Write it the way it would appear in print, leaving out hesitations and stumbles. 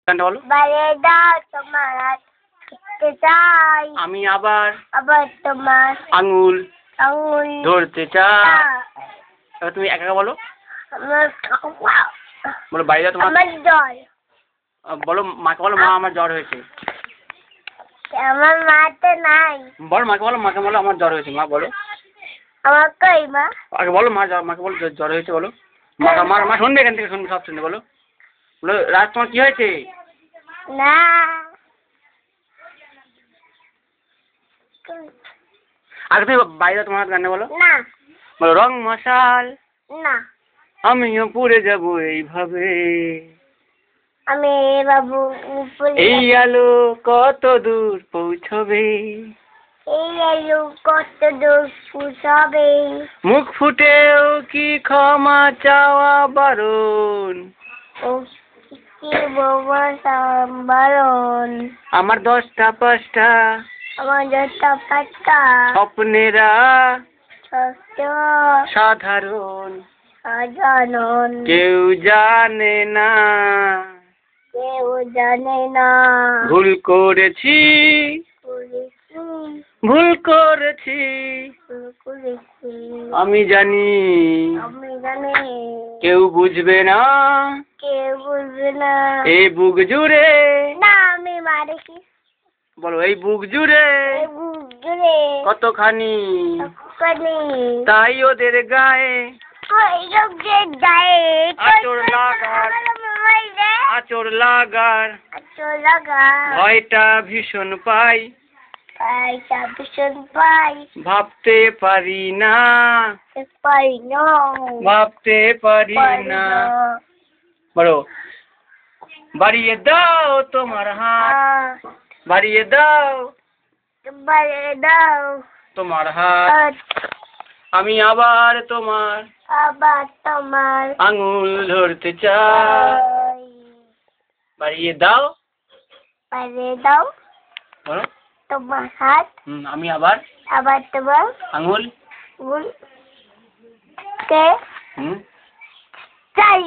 গানটা বলো। বাড়িয়ে দাও তোমার হাত ধরতে চাই, আমি আবার আবার তোমার আঙুল আঙুল ধরতে চাই। এবার তুমি একা একা বলো। আমার বলো বাড়িয়ে তোমার। আমার জ্বর। বলো মাকে বলো, মা আমার জ্বর হয়েছে। আমার মা তো নাই। বলো মাকে বলো, মাকে বলো আমার জ্বর হয়েছে। মা বলো। আমার কই মা? আগে বলো মা মাকে বলো জ্বর হয়েছে বলো। মা শুনবে, এখান থেকে শুনবে, সব শুনবে। বলো বলো রাজ তোমার কি হয়েছে? না আগে তুমি বাইরে তোমার হাত গানে বলো। না বলো রং মশাল না আমিও পুড়ে যাবো এইভাবে, আমি বাবু এই আলো কত দূর পৌঁছবে, এই আলু কত দূর পুষাবে, মুখ ফুটেও কি ক্ষমা চাওয়া বারণ, ও কি বাবা বারণ, আমার 10টা 5টা আমার যতটা পাটকা স্বপ্নেরা ছোট সাধারণ, সাধারণ, কেউ জানে না কেউ জানে না, ভুল করেছি করেছি ভুল করেছি করেছি, আমি জানি আমি জানি কেউ বুঝবে না, কেউ বুঝবে না, এই বুক জুড়ে। না আমি মারেছি। বলো এই বুক জুড়ে জুড়ে কতখানি, কতখানি তাই ওদের গায়ে ওই লোকের গায়ে আঁচড় লাগার, আঁচড় লাগার আঁচড় লাগা ভয়টা ভীষণ পাই, পাইটা ভীষণ পাই, ভাবতে পারি না, পারি না, ভাবতে পারি না। বলো বাড়িয়ে দাও তোমার হাত, বাড়িয়ে দাও বাড়িয়ে দাও তোমার হাত, আমি আবার তোমার আবার তোমার আঙুল ধরতে চাই, বাড়িয়ে দাও বাড়িয়ে দাও বলো। তোমার হাত, আমি আবার তোমার আঙুল কে হুম চাই।